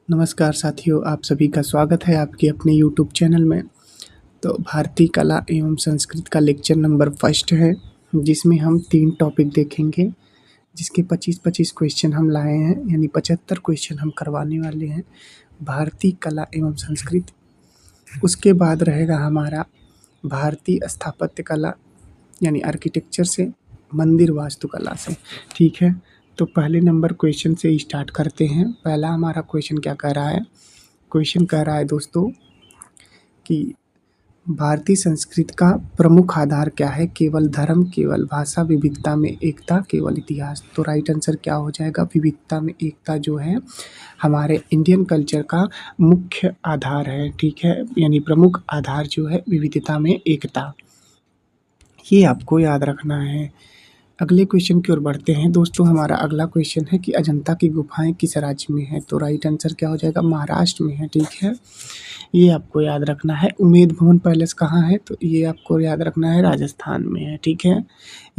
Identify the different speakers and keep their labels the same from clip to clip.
Speaker 1: नमस्कार साथियों, आप सभी का स्वागत है आपके अपने यूट्यूब चैनल में। तो भारतीय कला एवं संस्कृत का लेक्चर नंबर फर्स्ट है, जिसमें हम 3 टॉपिक देखेंगे, जिसके 25-25 क्वेश्चन हम लाए हैं, यानी 75 क्वेश्चन हम करवाने वाले हैं भारतीय कला एवं संस्कृत। उसके बाद रहेगा हमारा भारतीय स्थापत्य कला यानी आर्किटेक्चर से, मंदिर वास्तुकला से। ठीक है, तो पहले नंबर क्वेश्चन से स्टार्ट करते हैं। पहला हमारा क्वेश्चन क्या कह रहा है? क्वेश्चन कह रहा है दोस्तों कि भारतीय संस्कृति का प्रमुख आधार क्या है? केवल धर्म, केवल भाषा, विविधता में एकता, केवल इतिहास। तो राइट आंसर क्या हो जाएगा? विविधता में एकता जो है हमारे इंडियन कल्चर का मुख्य आधार है। ठीक है, यानी प्रमुख आधार जो है विविधता में एकता, ये आपको याद रखना है। अगले क्वेश्चन की ओर बढ़ते हैं दोस्तों। हमारा अगला क्वेश्चन है कि अजंता की गुफाएं किस राज्य में है? तो राइट आंसर क्या हो जाएगा? महाराष्ट्र में है। ठीक है, ये आपको याद रखना है। उमेद भवन पैलेस कहाँ है? तो ये आपको याद रखना है, राजस्थान में है। ठीक है,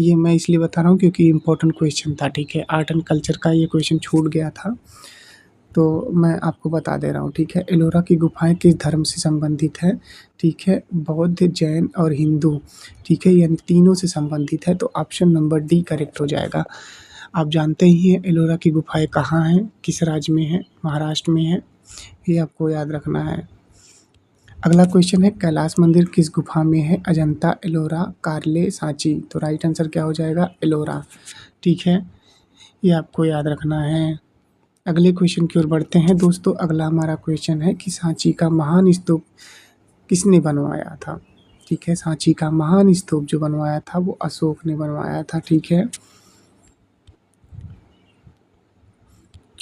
Speaker 1: ये मैं इसलिए बता रहा हूँ क्योंकि इम्पोर्टेंट क्वेश्चन था। ठीक है, आर्ट एंड कल्चर का ये क्वेश्चन छूट गया था, तो मैं आपको बता दे रहा हूँ। ठीक है, एलोरा की गुफाएं किस धर्म से संबंधित है? ठीक है, बौद्ध, जैन और हिंदू। ठीक है, यानी तीनों से संबंधित है, तो ऑप्शन नंबर डी करेक्ट हो जाएगा। आप जानते ही हैं एलोरा की गुफाएं कहाँ हैं, किस राज्य में है? महाराष्ट्र में है, ये आपको याद रखना है। अगला क्वेश्चन है कैलाश मंदिर किस गुफा में है? अजंता, एलोरा, कार्ले, सांची। तो राइट आंसर क्या हो जाएगा? एलोरा। ठीक है, ये आपको याद रखना है। अगले क्वेश्चन की ओर बढ़ते हैं दोस्तों। अगला हमारा क्वेश्चन है कि सांची का महान स्तूप किसने बनवाया था? ठीक है, सांची का महान स्तूप जो बनवाया था वो अशोक ने बनवाया था। ठीक है,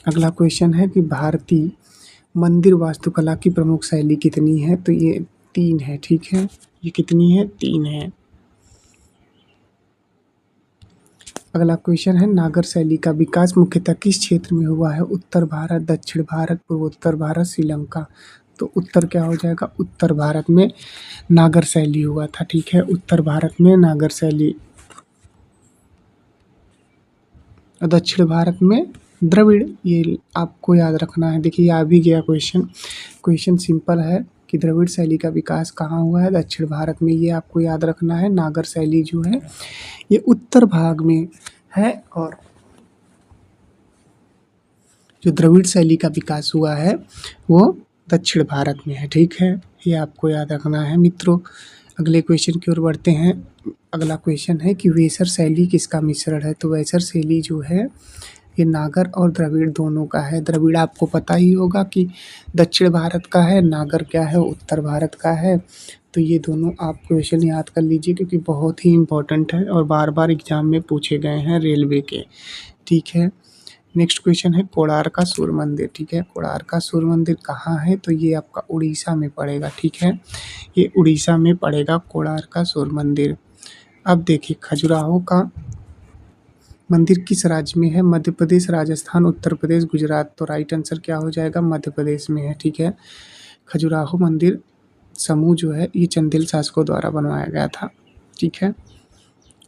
Speaker 1: अगला क्वेश्चन है कि भारतीय मंदिर वास्तुकला की प्रमुख शैली कितनी है? तो ये 3 है। ठीक है, ये कितनी है? 3 है। अगला क्वेश्चन है नागर शैली का विकास मुख्यतः किस क्षेत्र में हुआ है? उत्तर भारत, दक्षिण भारत, पूर्वोत्तर भारत, श्रीलंका। तो उत्तर क्या हो जाएगा? उत्तर भारत में नागर शैली हुआ था। ठीक है, उत्तर भारत में नागर शैली। दक्षिण भारत में द्रविड़, ये आपको याद रखना है। देखिए आ भी गया क्वेश्चन। क्वेश्चन सिंपल है कि द्रविड़ शैली का विकास कहाँ हुआ है? दक्षिण भारत में, ये आपको याद रखना है। नागर शैली जो है ये उत्तर भाग में है, और जो द्रविड़ शैली का विकास हुआ है वो दक्षिण भारत में है। ठीक है, ये आपको याद रखना है मित्रों। अगले क्वेश्चन की ओर बढ़ते हैं। अगला क्वेश्चन है कि वेसर शैली किसका मिश्रण है? तो वेसर शैली जो है ये नागर और द्रविड़ दोनों का है। द्रविड़ आपको पता ही होगा कि दक्षिण भारत का है, नागर क्या है? उत्तर भारत का है। तो ये दोनों आप क्वेश्चन याद कर लीजिए क्योंकि बहुत ही इम्पोर्टेंट है और बार बार एग्जाम में पूछे गए हैं रेलवे के। ठीक है, नेक्स्ट क्वेश्चन है कोणार्क सूर्य मंदिर। ठीक है, कोणार्क सूर्य मंदिर कहाँ है? तो ये आपका उड़ीसा में पड़ेगा। ठीक है, ये उड़ीसा में पड़ेगा कोणार्क सूर्य मंदिर। अब देखिए खजुराहो का मंदिर किस राज्य में है? मध्य प्रदेश, राजस्थान, उत्तर प्रदेश, गुजरात। तो राइट आंसर क्या हो जाएगा? मध्य प्रदेश में है। ठीक है, खजुराहो मंदिर समूह जो है ये चंदेल शासकों द्वारा बनवाया गया था। ठीक है,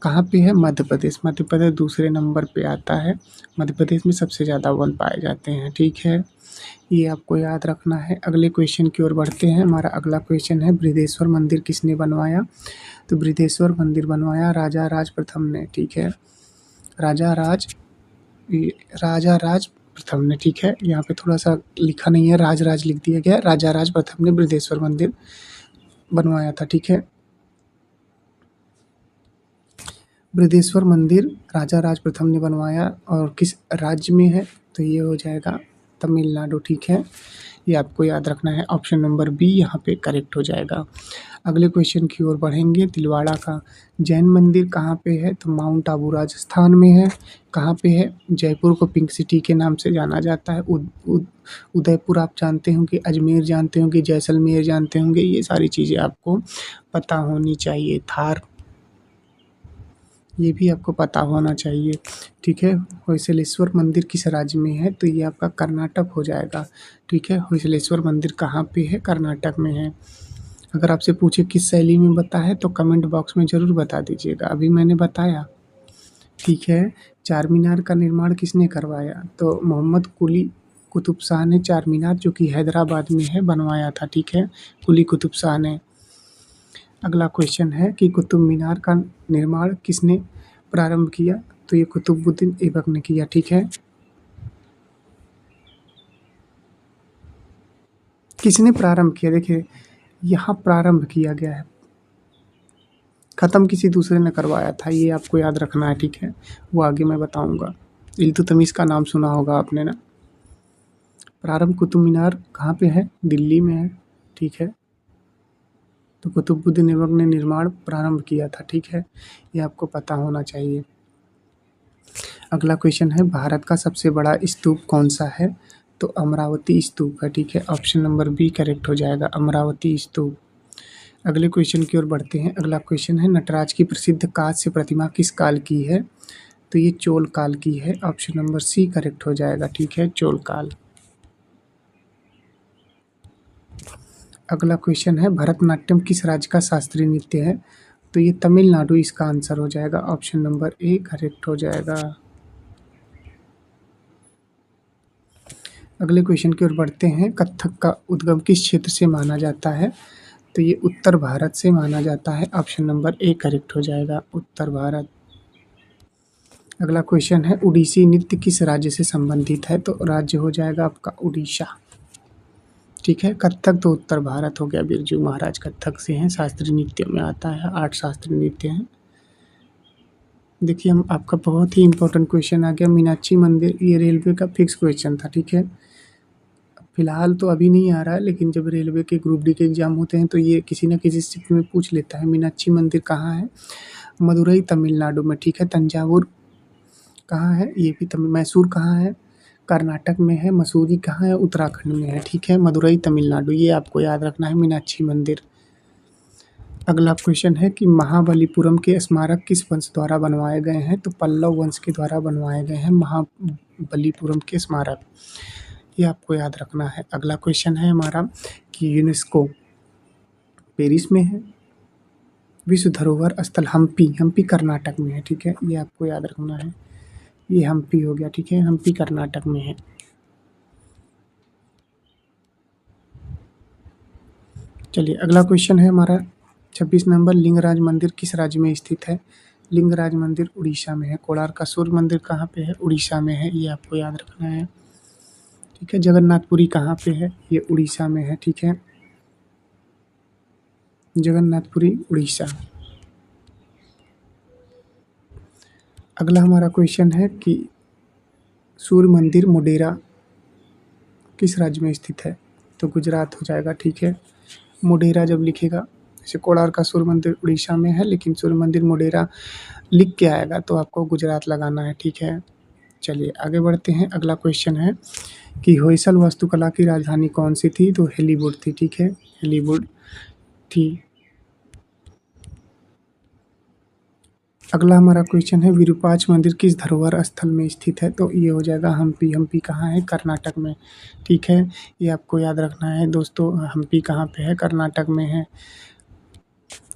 Speaker 1: कहाँ पे है? मध्य प्रदेश। मध्य प्रदेश दूसरे नंबर पे आता है। मध्य प्रदेश में सबसे ज़्यादा वन पाए जाते हैं। ठीक है, ये आपको याद रखना है। अगले क्वेश्चन की ओर बढ़ते हैं। हमारा अगला क्वेश्चन है बृहदेश्वर मंदिर किसने बनवाया? तो बृहदेश्वर मंदिर बनवाया राजा राज प्रथम ने। ठीक है, राजा राज प्रथम ने। ठीक है, यहाँ पे थोड़ा सा लिखा नहीं है, राज राज लिख दिया गया। राजा राज प्रथम ने बृहदेश्वर मंदिर बनवाया था। ठीक है, बृहदेश्वर मंदिर राजा राज प्रथम ने बनवाया और किस राज्य में है? तो ये हो जाएगा तमिलनाडु। ठीक है, ये आपको याद रखना है। ऑप्शन नंबर बी यहाँ पे करेक्ट हो जाएगा। अगले क्वेश्चन की ओर बढ़ेंगे। तिलवाड़ा का जैन मंदिर कहाँ पे है? तो माउंट आबू राजस्थान में है। कहाँ पे है? जयपुर को पिंक सिटी के नाम से जाना जाता है। उदयपुर आप जानते होंगे, अजमेर जानते होंगे, जैसलमेर जानते होंगे, ये सारी चीज़ें आपको पता होनी चाहिए। थार, ये भी आपको पता होना चाहिए। ठीक है, होयसलेश्वर मंदिर किस राज्य में है? तो ये आपका कर्नाटक हो जाएगा। ठीक है, होयसलेश्वर मंदिर कहाँ पे है? कर्नाटक में है। अगर आपसे पूछे किस शैली में बता है तो कमेंट बॉक्स में ज़रूर बता दीजिएगा। अभी मैंने बताया। ठीक है, चार मीनार का निर्माण किसने करवाया? तो मोहम्मद कुली कुतुब शाह ने चार मीनार जो कि हैदराबाद में है बनवाया था, ठीक है, कुली कुतुब शाह ने। अगला क्वेश्चन है कि कुतुब मीनार का निर्माण किसने प्रारंभ किया? तो ये कुतुबुद्दीन ऐबक ने किया, ठीक है। किसने प्रारंभ किया? देखिए यहाँ प्रारंभ किया गया है, खत्म किसी दूसरे ने करवाया था, ये आपको याद रखना है, ठीक है। वो आगे मैं बताऊंगा। इल्तुतमिश का नाम सुना होगा आपने ना। प्रारंभ कुतुब मीनार कहाँ पे है? दिल्ली में है, ठीक है। तो कुतुबुद्दीन ऐबक ने निर्माण प्रारंभ किया था, ठीक है, ये आपको पता होना चाहिए। अगला क्वेश्चन है भारत का सबसे बड़ा स्तूप कौन सा है? तो अमरावती स्तूप है, ठीक है, ऑप्शन नंबर बी करेक्ट हो जाएगा, अमरावती स्तूप। अगले क्वेश्चन की ओर बढ़ते हैं। अगला क्वेश्चन है नटराज की प्रसिद्ध कांस्य प्रतिमा किस काल की है? तो ये चोल काल की है, ऑप्शन नंबर सी करेक्ट हो जाएगा, ठीक है, चोल काल। अगला क्वेश्चन है भरतनाट्यम किस राज्य का शास्त्रीय नृत्य है? तो ये तमिलनाडु इसका आंसर हो जाएगा, ऑप्शन नंबर ए करेक्ट हो जाएगा। अगले क्वेश्चन की ओर बढ़ते हैं। कथक का उद्गम किस क्षेत्र से माना जाता है? तो ये उत्तर भारत से माना जाता है, ऑप्शन नंबर ए करेक्ट हो जाएगा, उत्तर भारत। अगला क्वेश्चन है उड़ीसी नृत्य किस राज्य से संबंधित है? तो राज्य हो जाएगा आपका उड़ीसा, ठीक है। कथक तो उत्तर भारत हो गया, बिरजू महाराज कथक से हैं, शास्त्रीय नृत्य में आता है, 8 शास्त्रीय नृत्य हैं। देखिए हम आपका बहुत ही इंपॉर्टेंट क्वेश्चन आ गया, मीनाक्षी मंदिर, ये रेलवे का फिक्स क्वेश्चन था, ठीक है। फिलहाल तो अभी नहीं आ रहा है, लेकिन जब रेलवे के ग्रुप डी के एग्जाम होते हैं तो ये किसी न किसी शिफ्ट में पूछ लेता है। मीनाक्षी मंदिर कहाँ है? मदुरई तमिलनाडु में, ठीक है। तंजावुर कहाँ है? ये भी तमिल। मैसूर कहाँ है? कर्नाटक में है। मसूरी कहाँ है? उत्तराखंड में है, ठीक है। मदुरई तमिलनाडु, ये आपको याद रखना है, मीनाक्षी मंदिर। अगला क्वेश्चन है कि महाबलीपुरम के स्मारक किस वंश द्वारा बनवाए गए हैं? तो पल्लव वंश के द्वारा बनवाए गए हैं महाबलीपुरम के स्मारक, ये आपको याद रखना है। अगला क्वेश्चन है हमारा कि यूनेस्को पेरिस में है। विश्व धरोहर स्थल हम्पी, हम्पी कर्नाटक में है, ठीक है, ये आपको याद रखना है। ये हम्पी हो गया, ठीक है, हम्पी कर्नाटक में है। चलिए अगला क्वेश्चन है हमारा 26 नंबर, लिंगराज मंदिर किस राज्य में स्थित है? लिंगराज मंदिर उड़ीसा में है। कोणार्कासुर मंदिर कहाँ पे है? उड़ीसा में है, ये आपको याद रखना है, ठीक है। जगन्नाथपुरी कहाँ पे है? ये उड़ीसा में है, ठीक है, जगन्नाथपुरी उड़ीसा। अगला हमारा क्वेश्चन है कि सूर्य मंदिर मोढेरा किस राज्य में स्थित है? तो गुजरात हो जाएगा, ठीक है। मोढेरा जब लिखेगा, जैसे कोणार्क सूर्य मंदिर उड़ीसा में है, लेकिन सूर्य मंदिर मोढेरा लिख के आएगा तो आपको गुजरात लगाना है, ठीक है। चलिए आगे बढ़ते हैं। अगला क्वेश्चन है कि होयसल वास्तुकला की राजधानी कौन सी थी? तो हेलीवुड थी, ठीक है, हेलीवुड थी। अगला हमारा क्वेश्चन है विरूपाक्ष मंदिर किस धरोहर स्थल में स्थित है? तो ये हो जाएगा हम्पी, हम्पी कहाँ है? कर्नाटक में, ठीक है, ये आपको याद रखना है दोस्तों, हम्पी कहाँ पे है? कर्नाटक में है।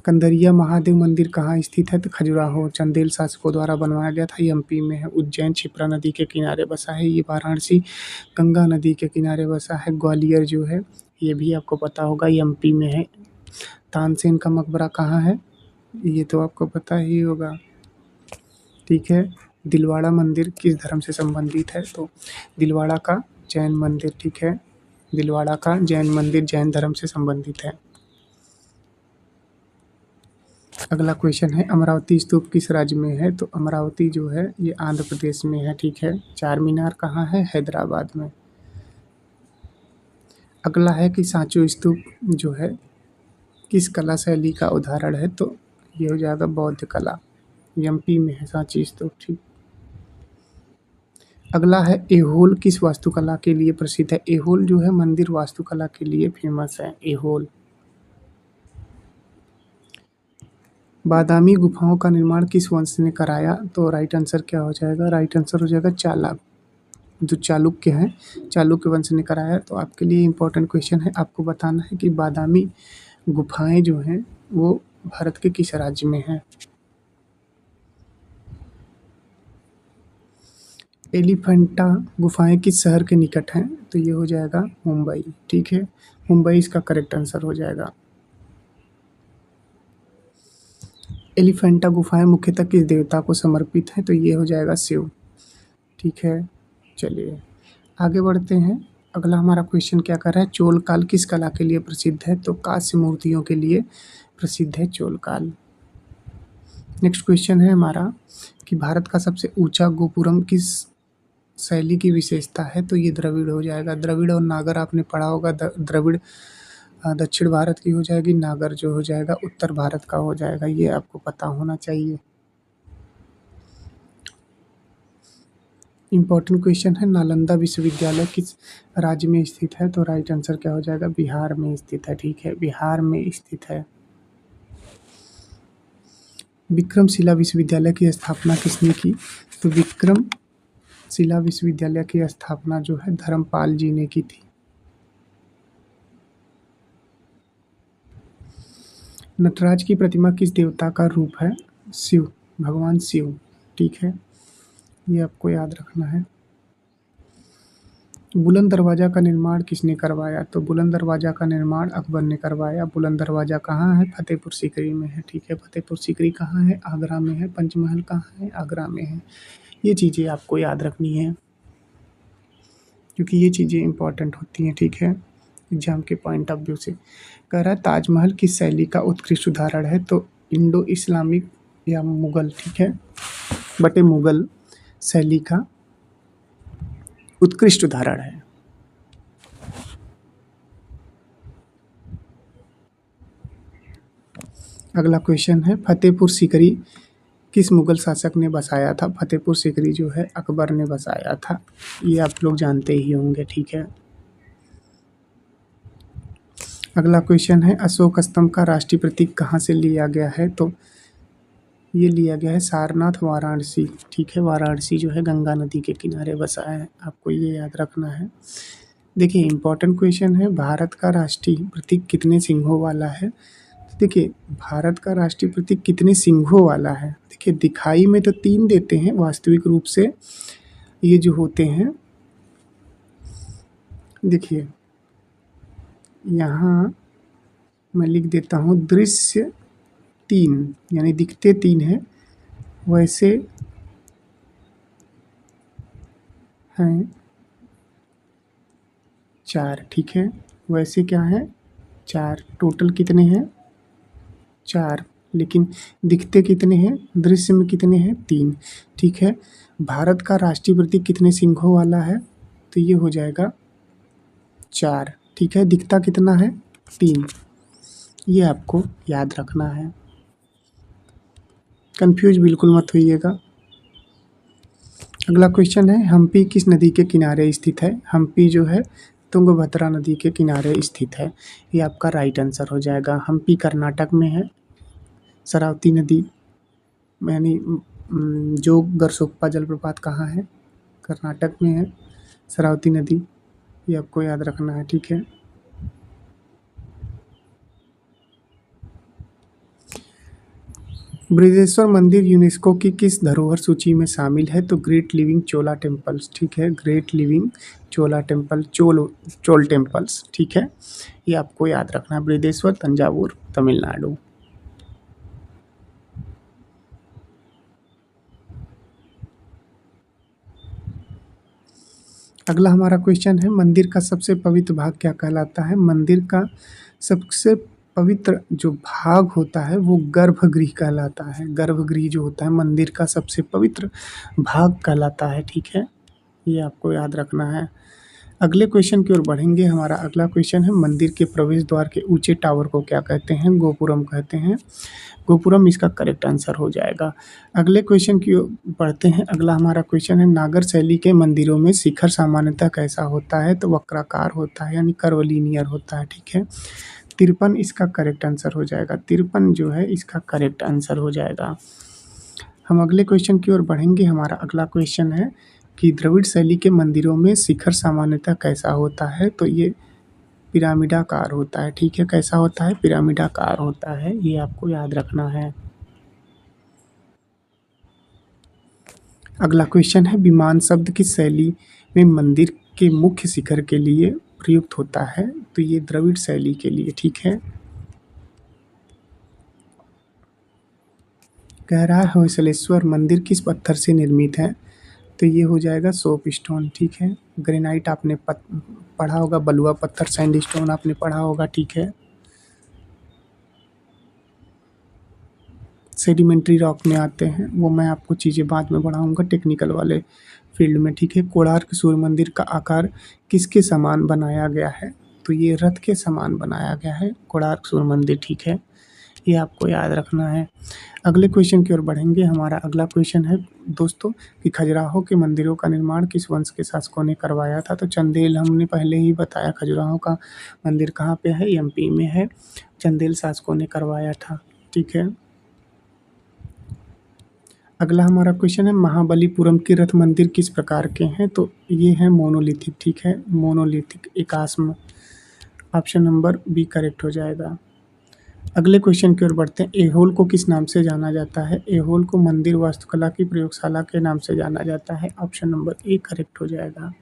Speaker 1: कंदरिया महादेव मंदिर कहाँ स्थित है? तो खजुराहो, चंदेल शासकों द्वारा बनवाया गया था, ये एमपी में है। उज्जैन क्षिप्रा नदी के किनारे बसा है, ये वाराणसी गंगा नदी के किनारे बसा है। ग्वालियर जो है ये भी आपको पता होगा, ये एमपी में है। तानसेन का मकबरा कहाँ है? ये तो आपको पता ही होगा, ठीक है। दिलवाड़ा मंदिर किस धर्म से संबंधित है? तो दिलवाड़ा का जैन मंदिर, ठीक है, दिलवाड़ा का जैन मंदिर जैन धर्म से संबंधित है। अगला क्वेश्चन है अमरावती स्तूप किस राज्य में है? तो अमरावती जो है ये आंध्र प्रदेश में है, ठीक है। चार मीनार कहाँ है? हैदराबाद में। अगला है कि सांचो स्तूप जो है किस कला शैली का उदाहरण है? तो ये हो जाएगा बौद्ध कला, एमपी में है सांची स्तूप, ठीक। अगला है ऐहोल किस वास्तुकला के लिए प्रसिद्ध है? ऐहोल जो है मंदिर वास्तुकला के लिए फेमस है, ऐहोल। बादामी गुफाओं का निर्माण किस वंश ने कराया? तो राइट आंसर क्या हो जाएगा? राइट आंसर हो जाएगा चालक, जो चालुक्य हैं, चालुक्य वंश ने कराया। तो आपके लिए इम्पोर्टेंट क्वेश्चन है, आपको बताना है कि बादामी गुफाएं जो हैं वो भारत के किस राज्य में हैं? एलिफेंटा गुफाएं किस शहर के निकट हैं? तो ये हो जाएगा मुंबई। ठीक है, मुंबई इसका करेक्ट आंसर हो जाएगा। एलिफेंटा गुफाएं मुख्यतः किस देवता को समर्पित हैं? तो ये हो जाएगा शिव। ठीक है, चलिए आगे बढ़ते हैं। अगला हमारा क्वेश्चन क्या कर रहा है? चोल काल किस कला के लिए प्रसिद्ध है? तो कांस्य मूर्तियों के लिए प्रसिद्ध है चोल काल। नेक्स्ट क्वेश्चन है हमारा कि भारत का सबसे ऊंचा गोपुरम किस शैली की विशेषता है? तो ये द्रविड़ हो जाएगा। द्रविड़ और नागर आपने पढ़ा होगा। द्रविड़ दक्षिण भारत की हो जाएगी, नागर जो हो जाएगा उत्तर भारत का हो जाएगा। ये आपको पता होना चाहिए। इम्पोर्टेंट क्वेश्चन है, नालंदा विश्वविद्यालय किस राज्य में स्थित है? तो राइट आंसर क्या हो जाएगा? बिहार में स्थित है। ठीक है, बिहार में स्थित है। विक्रमशिला विश्वविद्यालय की स्थापना किसने की? तो विक्रमशिला विश्वविद्यालय की स्थापना जो है धर्मपाल जी ने की थी। नटराज की प्रतिमा किस देवता का रूप है? शिव, भगवान शिव। ठीक है, ये आपको याद रखना है। बुलंद दरवाजा का निर्माण किसने करवाया? तो बुलंद दरवाजा का निर्माण अकबर ने करवाया। बुलंद दरवाजा कहाँ है? फतेहपुर सीकरी में है। ठीक है, फतेहपुर सीकरी कहाँ है? आगरा में है। पंचमहल कहाँ है? आगरा में है। ये चीज़ें आपको याद रखनी है क्योंकि ये चीज़ें इंपॉर्टेंट होती हैं। ठीक है, एग्जाम के पॉइंट ऑफ व्यू से। कह रहा है ताजमहल किस शैली का उत्कृष्ट उदाहरण है? तो इंडो इस्लामिक या मुगल। ठीक है, बटे मुगल शैली का उत्कृष्ट उदाहरण है। अगला क्वेश्चन है, फतेहपुर सीकरी किस मुगल शासक ने बसाया था? फतेहपुर सीकरी जो है अकबर ने बसाया था। ये आप लोग जानते ही होंगे। ठीक है, अगला क्वेश्चन है, अशोक स्तंभ का राष्ट्रीय प्रतीक कहाँ से लिया गया है? तो ये लिया गया है सारनाथ, वाराणसी। ठीक है, वाराणसी जो है गंगा नदी के किनारे बसा है। आपको ये याद रखना है। देखिए इंपॉर्टेंट क्वेश्चन है, भारत का राष्ट्रीय प्रतीक कितने सिंहों वाला है? तो देखिए भारत का राष्ट्रीय प्रतीक कितने सिंहों वाला है? देखिए दिखाई में तो 3 देते हैं, वास्तविक रूप से ये जो होते हैं, देखिए यहाँ मैं लिख देता हूँ दृश्य 3 यानी दिखते 3 हैं, वैसे हैं 4। ठीक है, वैसे क्या है? 4। टोटल कितने हैं? 4। लेकिन दिखते कितने हैं? दृश्य में कितने हैं? 3। ठीक है, भारत का राष्ट्रीय प्रतीक कितने सिंहों वाला है? तो ये हो जाएगा 4। ठीक है, दिखता कितना है? 3। ये आपको याद रखना है, कंफ्यूज बिल्कुल मत होइएगा। अगला क्वेश्चन है, हम्पी किस नदी के किनारे स्थित है? हम्पी जो है तुंगभद्रा नदी के किनारे स्थित है। ये आपका राइट आंसर हो जाएगा। हम्पी कर्नाटक में है। शरावती नदी यानी जो गरसोप्पा जलप्रपात कहाँ है? कर्नाटक में है शरावती नदी। ये आपको याद रखना है। ठीक है, बृहदेश्वर मंदिर यूनेस्को की किस धरोहर सूची में शामिल है? तो ग्रेट लिविंग चोला टेम्पल्स। ठीक है, ग्रेट लिविंग चोला टेम्पल, चोल टेम्पल्स। ठीक है, ये आपको याद रखना है। बृहदेश्वर तंजावुर तमिलनाडु। अगला हमारा क्वेश्चन है, मंदिर का सबसे पवित्र भाग क्या कहलाता है? मंदिर का सबसे पवित्र जो भाग होता है वो गर्भगृह कहलाता है। गर्भगृह जो होता है मंदिर का सबसे पवित्र भाग कहलाता है। ठीक है, ये आपको याद रखना है। अगले क्वेश्चन की ओर बढ़ेंगे। हमारा अगला क्वेश्चन है, मंदिर के प्रवेश द्वार के ऊंचे टावर को क्या कहते हैं? गोपुरम कहते हैं। गोपुरम इसका करेक्ट आंसर हो जाएगा। अगले क्वेश्चन की ओर बढ़ते हैं। अगला हमारा क्वेश्चन है, नागर शैली के मंदिरों में शिखर सामान्यतः कैसा होता है? तो वक्राकार होता है यानी कर्वलीनियर होता है। ठीक है, 53 इसका करेक्ट आंसर हो जाएगा। 53 जो है इसका करेक्ट आंसर हो जाएगा। हम अगले क्वेश्चन की ओर बढ़ेंगे। हमारा अगला क्वेश्चन है कि द्रविड़ शैली के मंदिरों में शिखर सामान्यतः कैसा होता है? तो ये पिरामिडाकार होता है। ठीक है, कैसा होता है? पिरामिडाकार होता है। ये आपको याद रखना है। अगला क्वेश्चन है, विमान शब्द किस शैली में मंदिर के मुख्य शिखर के लिए प्रयुक्त होता है? तो ये द्रविड़ शैली के लिए, ठीक है। कह रहा है होयसलेश्वर मंदिर किस पत्थर से निर्मित है? तो ये हो जाएगा सोप स्टोन, ठीक है। ग्रेनाइट आपने पढ़ा होगा, बलुआ पत्थर सैंडस्टोन आपने पढ़ा होगा, ठीक है। सेडिमेंट्री रॉक में आते हैं, वो मैं आपको चीज़ें बाद में बढ़ाऊँगा टेक्निकल वाले फील्ड में, ठीक है। कोणार्क सूर्य मंदिर का आकार किसके समान बनाया गया है? तो ये रथ के समान बनाया गया है कोणार्क सूर्य मंदिर, ठीक है। ये आपको याद रखना है। अगले क्वेश्चन की ओर बढ़ेंगे। हमारा अगला क्वेश्चन है दोस्तों कि खजुराहो के मंदिरों का निर्माण किस वंश के शासकों ने करवाया था? तो चंदेल हमने पहले ही बताया, खजुराहो का मंदिर कहाँ पे है? एमपी में है। चंदेल शासकों ने करवाया था, ठीक है। अगला हमारा क्वेश्चन है, महाबलीपुरम के रथ मंदिर किस प्रकार के हैं? तो ये है मोनोलिथिक, ठीक है। मोनोलिथिक एकास्म, ऑप्शन नंबर बी करेक्ट हो जाएगा। अगले क्वेश्चन की ओर बढ़ते हैं। एहोल को किस नाम से जाना जाता है? एहोल को मंदिर वास्तुकला की प्रयोगशाला के नाम से जाना जाता है, ऑप्शन नंबर ए करेक्ट हो जाएगा।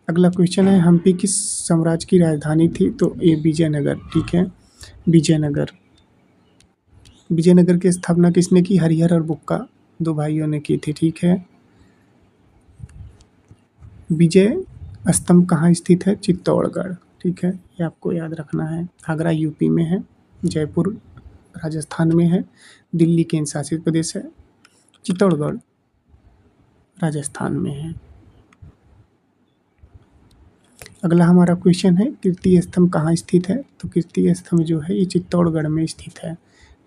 Speaker 1: अगला क्वेश्चन है, हम्पी किस साम्राज्य की राजधानी थी? तो ये विजयनगर, ठीक है। विजयनगर। विजयनगर की स्थापना किसने की? हरिहर और बुक्का दो भाइयों ने की थी, ठीक है। विजय स्तंभ कहाँ स्थित है? चित्तौड़गढ़, ठीक है। ये आपको याद रखना है। आगरा यूपी में है, जयपुर राजस्थान में है, दिल्ली केंद्र शासित प्रदेश है, चित्तौड़गढ़ राजस्थान में है। अगला हमारा क्वेश्चन है, कीर्ति स्तंभ कहाँ स्थित है? तो कीर्ति स्तंभ जो है ये चित्तौड़गढ़ में स्थित है,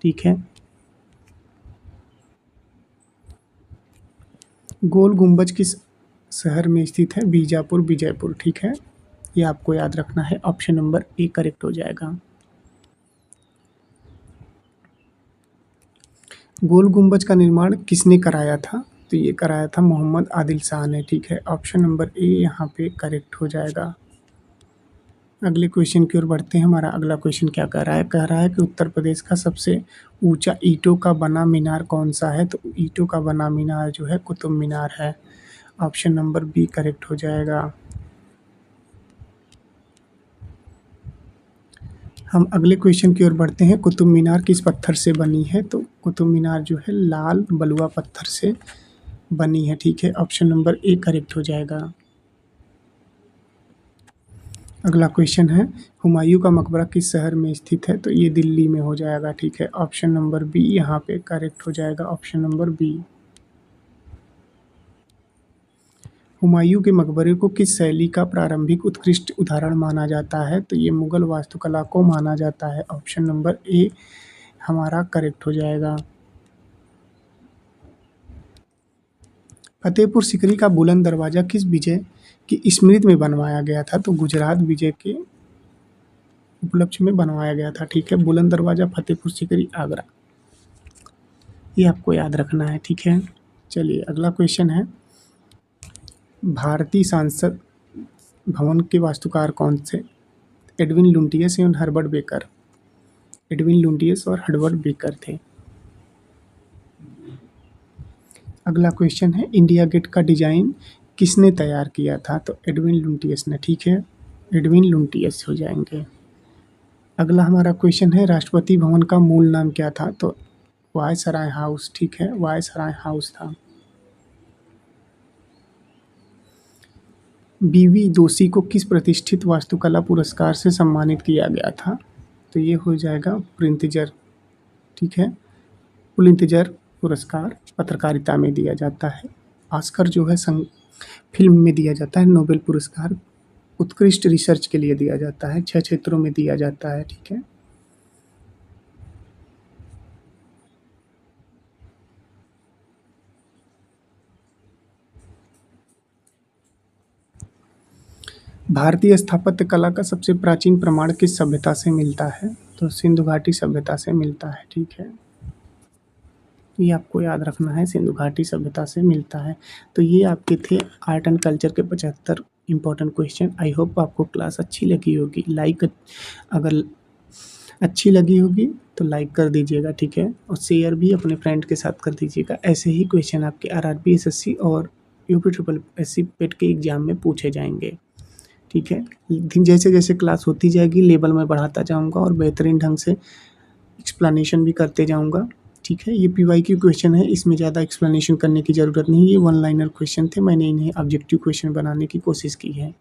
Speaker 1: ठीक है। गोल गुंबज किस शहर में स्थित है? बीजापुर, विजयपुर, ठीक है। ये आपको याद रखना है, ऑप्शन नंबर ए करेक्ट हो जाएगा। गोल गुंबज का निर्माण किसने कराया था? तो ये कराया था मोहम्मद आदिल शाह ने, ठीक है। ऑप्शन नंबर ए यहाँ पे करेक्ट हो जाएगा। अगले क्वेश्चन की ओर बढ़ते हैं। हमारा अगला क्वेश्चन क्या कह रहा है? कह रहा है कि उत्तर प्रदेश का सबसे ऊंचा ईंटों का बना मीनार कौन सा है? तो ईंटों का बना मीनार जो है कुतुब मीनार है, ऑप्शन नंबर बी करेक्ट हो जाएगा। हम अगले क्वेश्चन की ओर बढ़ते हैं। कुतुब मीनार किस पत्थर से बनी है? तो कुतुब मीनार जो है लाल बलुआ पत्थर से बनी है, ठीक है। ऑप्शन नंबर ए करेक्ट हो जाएगा। अगला क्वेश्चन है, हुमायूं का मकबरा किस शहर में स्थित है? तो ये दिल्ली में हो जाएगा, ठीक है। ऑप्शन नंबर बी यहाँ पे करेक्ट हो जाएगा, ऑप्शन नंबर बी। हुमायूं के मकबरे को किस शैली का प्रारंभिक उत्कृष्ट उदाहरण माना जाता है? तो ये मुगल वास्तुकला को माना जाता है, ऑप्शन नंबर ए हमारा करेक्ट हो जाएगा। फतेहपुर सीकरी का बुलंद दरवाजा किस विजय की स्मृति में बनवाया गया था? तो गुजरात विजय के उपलक्ष्य में बनवाया गया था, ठीक है। बुलंद दरवाजा फतेहपुर सीकरी आगरा, ये आपको याद रखना है, ठीक है। चलिए अगला क्वेश्चन है, भारतीय संसद भवन के वास्तुकार कौन से? एडविन लुटियस एवं हर्बर्ट बेकर। एडविन लुटियस और हर्बर्ट बेकर थे। अगला क्वेश्चन है, इंडिया गेट का डिजाइन किसने तैयार किया था? तो एडविन लुटियस ने, ठीक है। एडविन लुटियस हो जाएंगे। अगला हमारा क्वेश्चन है, राष्ट्रपति भवन का मूल नाम क्या था? तो वायसराय हाउस, ठीक है। वायसराय हाउस था। बीवी दोषी को किस प्रतिष्ठित वास्तुकला पुरस्कार से सम्मानित किया गया था? तो ये हो जाएगा पुलित्जर, ठीक है। पुलित्जर पुरस्कार पत्रकारिता में दिया जाता है। ऑस्कर जो है फिल्म में दिया जाता है। नोबेल पुरस्कार उत्कृष्ट रिसर्च के लिए दिया जाता है, 6 क्षेत्रों में दिया जाता है, ठीक है। भारतीय स्थापत्य कला का सबसे प्राचीन प्रमाण किस सभ्यता से मिलता है? तो सिंधु घाटी सभ्यता से मिलता है, ठीक है। ये आपको याद रखना है, सिंधु घाटी सभ्यता से मिलता है। तो ये आपके थे आर्ट एंड कल्चर के 75 इंपॉर्टेंट क्वेश्चन। आई होप आपको क्लास अच्छी लगी होगी। लाइक अगर अच्छी लगी होगी तो लाइक कर दीजिएगा, ठीक है, और शेयर भी अपने फ्रेंड के साथ कर दीजिएगा। ऐसे ही क्वेश्चन आपके आरआरबी, एसएससी और यूपी ट्रिपल एससी पेट के एग्जाम में पूछे जाएंगे, ठीक है। लेकिन जैसे जैसे क्लास होती जाएगी लेवल मैं बढ़ाता जाऊंगा और बेहतरीन ढंग से एक्सप्लेनेशन भी करते जाऊंगा, ठीक है। ये पीवाईक्यू क्वेश्चन है, इसमें ज़्यादा एक्सप्लेनेशन करने की ज़रूरत नहीं है, ये वन लाइनर क्वेश्चन थे, मैंने इन्हें ऑब्जेक्टिव क्वेश्चन बनाने की कोशिश की है।